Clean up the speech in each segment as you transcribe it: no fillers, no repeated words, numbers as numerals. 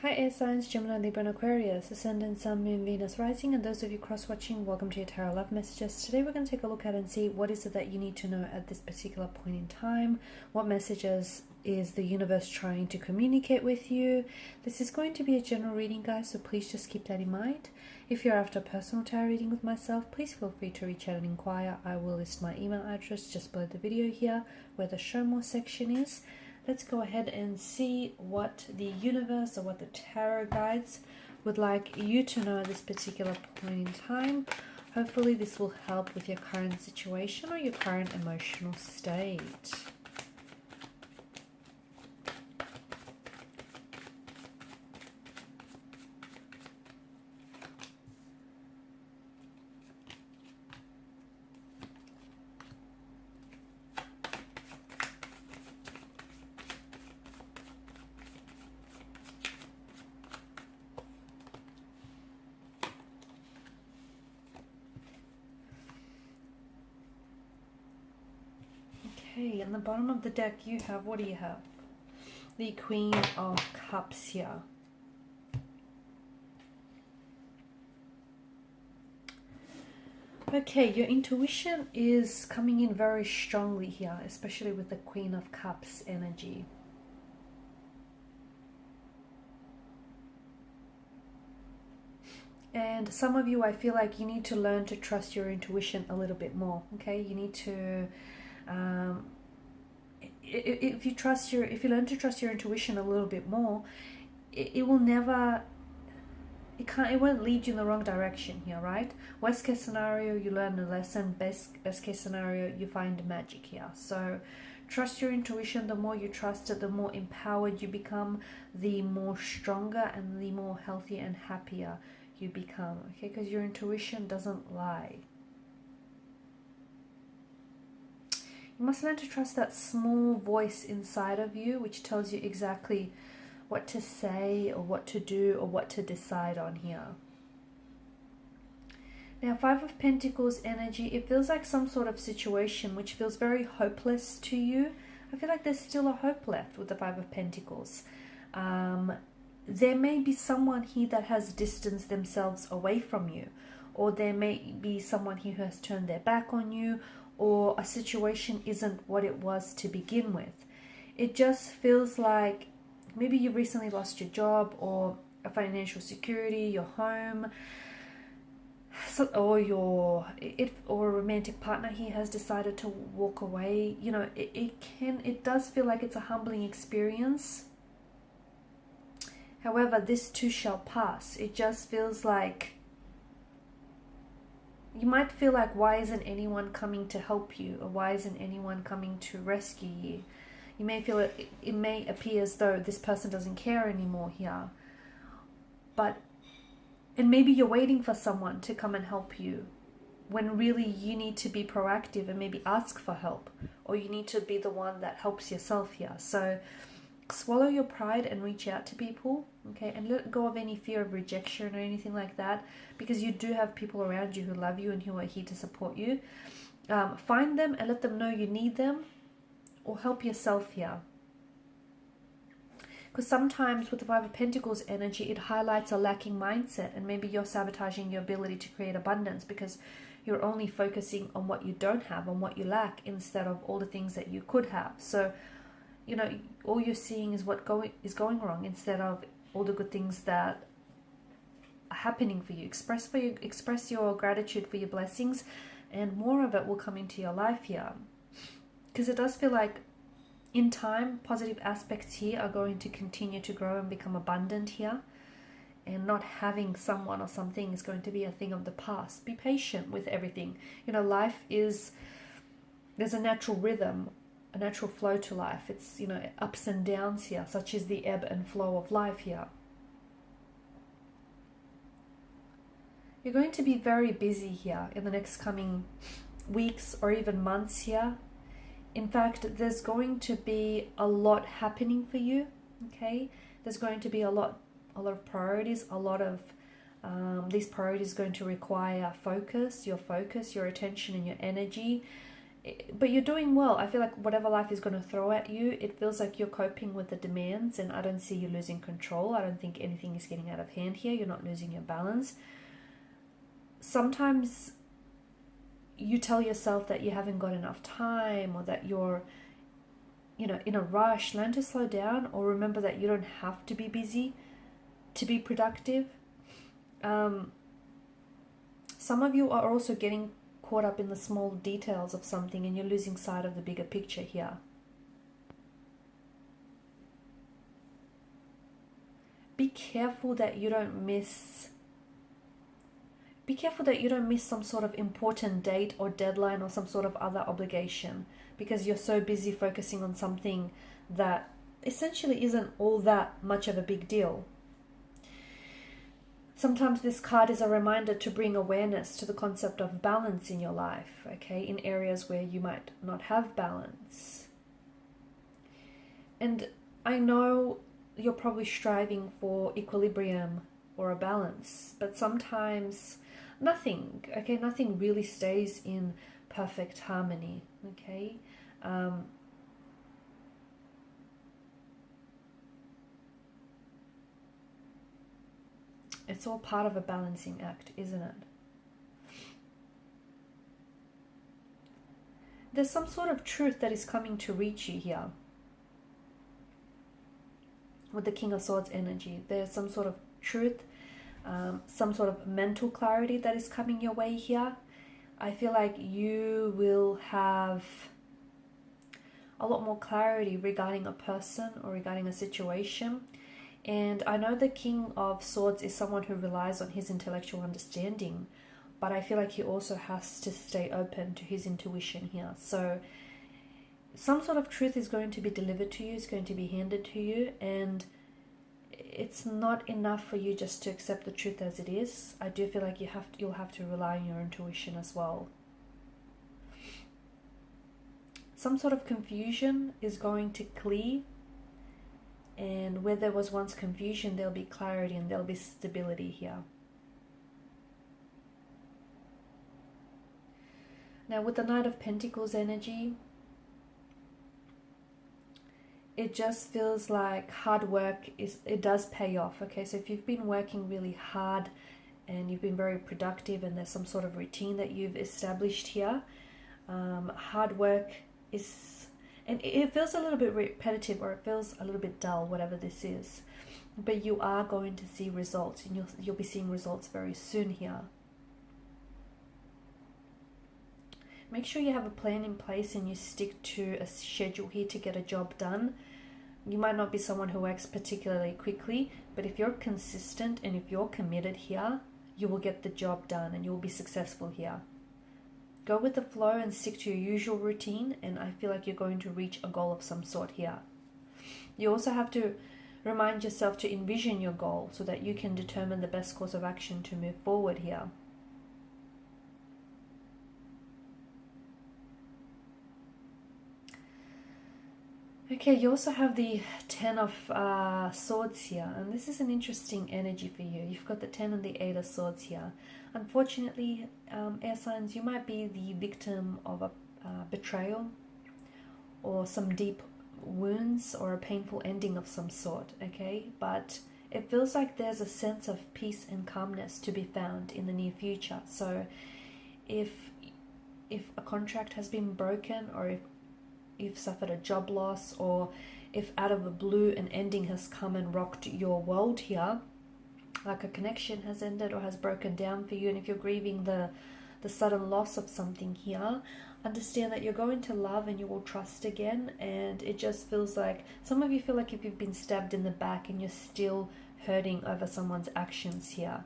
Hi air signs, Gemini, Libra and Aquarius, Ascendant, Sun, Moon, Venus, Rising, and those of you cross-watching, welcome to your Tarot Love Messages. Today we're going to take a look at and see what is it that you need to know at this particular point in time. What messages is the universe trying to communicate with you? This is going to be a general reading, guys, so please just keep that in mind. If you're after a personal tarot reading with myself, please feel free to reach out and inquire. I will list my email address just below the video here, where the show more section is. Let's go ahead and see what the universe or what the tarot guides would like you to know at this particular point in time. Hopefully this will help with your current situation or your current emotional state. Okay, on the bottom of the deck you have, what do you have? The Queen of Cups here. Okay, your intuition is coming in very strongly here, especially with the Queen of Cups energy. And some of you, I feel like you need to learn to trust your intuition a little bit more, okay? You need to... if you learn to trust your intuition a little bit more, it won't lead you in the wrong direction here, right? Worst case scenario, you learn a lesson. Best case scenario, you find magic here. So trust your intuition. The more you trust it, the more empowered you become, the more stronger and the more healthy and happier you become, okay? Because your intuition doesn't lie. You must learn to trust that small voice inside of you which tells you exactly what to say or what to do or what to decide on here. Now, Five of Pentacles energy, it feels like some sort of situation which feels very hopeless to you. I feel like there's still a hope left with the Five of Pentacles. There may be someone here that has distanced themselves away from you, or there may be someone here who has turned their back on you, or a situation isn't what it was to begin with. It just feels like maybe you recently lost your job or a financial security, your home, or or a romantic partner here has decided to walk away. You know, it does feel like it's a humbling experience. However, this too shall pass. It just feels like you might feel like, why isn't anyone coming to help you? Or why isn't anyone coming to rescue you? You may feel it may appear as though this person doesn't care anymore here. And maybe you're waiting for someone to come and help you, when really you need to be proactive and maybe ask for help. Or you need to be the one that helps yourself here. So swallow your pride and reach out to people, okay? And let go of any fear of rejection or anything like that, because you do have people around you who love you and who are here to support you. Find them and let them know you need them, or help yourself here. Because sometimes with the Five of Pentacles energy, it highlights a lacking mindset, and maybe you're sabotaging your ability to create abundance because you're only focusing on what you don't have, on what you lack, instead of all the things that you could have. So you know, all you're seeing is what is going wrong, instead of all the good things that are happening for you. Express your gratitude for your blessings, and more of it will come into your life here. Because it does feel like in time, positive aspects here are going to continue to grow and become abundant here. And not having someone or something is going to be a thing of the past. Be patient with everything. You know, there's a natural rhythm, a natural flow to life. It's, you know, ups and downs here, such as the ebb and flow of life here. You're going to be very busy here in the next coming weeks or even months here. In fact, there's going to be a lot happening for you, okay? There's going to be a lot of priorities, a lot of these priorities going to require your attention and your energy. but you're doing well. I feel like whatever life is going to throw at you, it feels like you're coping with the demands, and I don't see you losing control. I don't think anything is getting out of hand here. You're not losing your balance. Sometimes you tell yourself that you haven't got enough time, or that you're, you know, in a rush. Learn to slow down, or remember that you don't have to be busy to be productive. Some of you are also getting caught up in the small details of something, and you're losing sight of the bigger picture here. Be careful that you don't miss some sort of important date or deadline or some sort of other obligation, because you're so busy focusing on something that essentially isn't all that much of a big deal. Sometimes this card is a reminder to bring awareness to the concept of balance in your life, okay, in areas where you might not have balance. And I know you're probably striving for equilibrium or a balance, but sometimes nothing really stays in perfect harmony, okay? It's all part of a balancing act, isn't it? There's some sort of truth that is coming to reach you here. With the King of Swords energy, there's some sort of truth, some sort of mental clarity that is coming your way here. I feel like you will have a lot more clarity regarding a person or regarding a situation. And I know the King of Swords is someone who relies on his intellectual understanding, but I feel like he also has to stay open to his intuition here. So some sort of truth is going to be delivered to you, is going to be handed to you, and it's not enough for you just to accept the truth as it is. I do feel like you'll have to rely on your intuition as well. Some sort of confusion is going to clear, and where there was once confusion, there'll be clarity and there'll be stability here. Now with the Knight of Pentacles energy, it just feels like hard work it does pay off, okay? So if you've been working really hard and you've been very productive, and there's some sort of routine that you've established here, hard work is, and it feels a little bit repetitive, or it feels a little bit dull, whatever this is, but you are going to see results, and you'll be seeing results very soon here. Make sure you have a plan in place and you stick to a schedule here to get a job done. You might not be someone who works particularly quickly, but if you're consistent and if you're committed here, you will get the job done and you will be successful here. Go with the flow and stick to your usual routine, and I feel like you're going to reach a goal of some sort here. You also have to remind yourself to envision your goal so that you can determine the best course of action to move forward here. Okay, you also have the Ten of Swords here, and this is an interesting energy for you. You've got the Ten and the Eight of Swords here. Unfortunately, air signs, you might be the victim of a betrayal or some deep wounds or a painful ending of some sort, okay? But it feels like there's a sense of peace and calmness to be found in the near future. So if a contract has been broken, or if you've suffered a job loss, or if out of the blue an ending has come and rocked your world here, like a connection has ended or has broken down for you, and if you're grieving the sudden loss of something here, understand that you're going to love and you will trust again. And it just feels like some of you feel like if you've been stabbed in the back and you're still hurting over someone's actions here.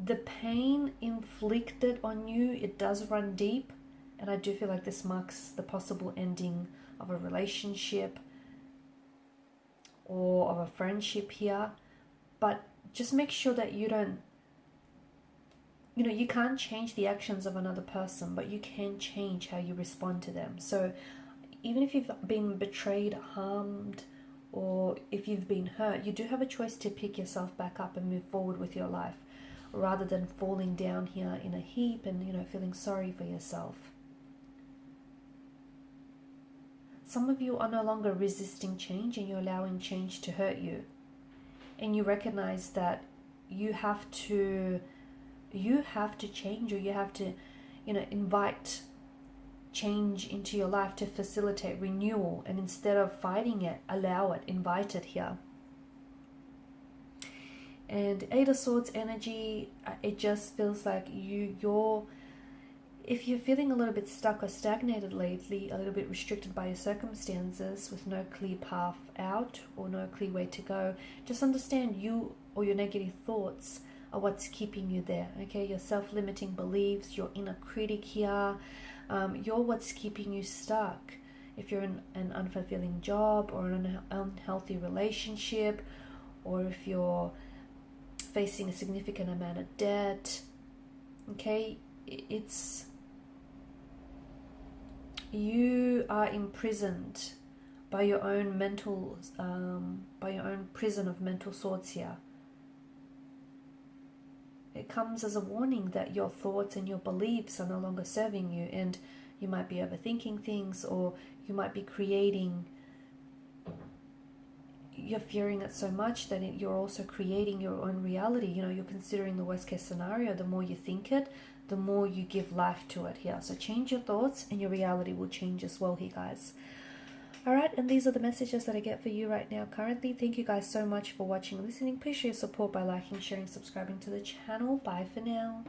The pain inflicted on you, it does run deep. And I do feel like this marks the possible ending of a relationship or of a friendship here. But just make sure that you don't, you can't change the actions of another person, but you can change how you respond to them. So even if you've been betrayed, harmed, or if you've been hurt, you do have a choice to pick yourself back up and move forward with your life. rather than falling down here in a heap and, you know, feeling sorry for yourself. Some of you are no longer resisting change and you're allowing change to hurt you. And you recognize that you have to change, or you have to, you know, invite change into your life to facilitate renewal. And instead of fighting it, allow it, invite it here. And Eight of Swords energy, it just feels like if you're feeling a little bit stuck or stagnated lately, a little bit restricted by your circumstances with no clear path out or no clear way to go, just understand you or your negative thoughts are what's keeping you there. Okay, your self-limiting beliefs, your inner critic here, you're what's keeping you stuck. If you're in an unfulfilling job or an unhealthy relationship, or if you're facing a significant amount of debt, okay, you are imprisoned by your own mental, by your own prison of mental swords here. It comes as a warning that your thoughts and your beliefs are no longer serving you, and you might be overthinking things, or you might be you're fearing it so much that you're also creating your own reality. You know, you're considering the worst case scenario. The more you think it, the more you give life to it here. So change your thoughts and your reality will change as well here, guys. Alright, and these are the messages that I get for you right now currently. Thank you guys so much for watching and listening. Please show your support by liking, sharing, subscribing to the channel. Bye for now.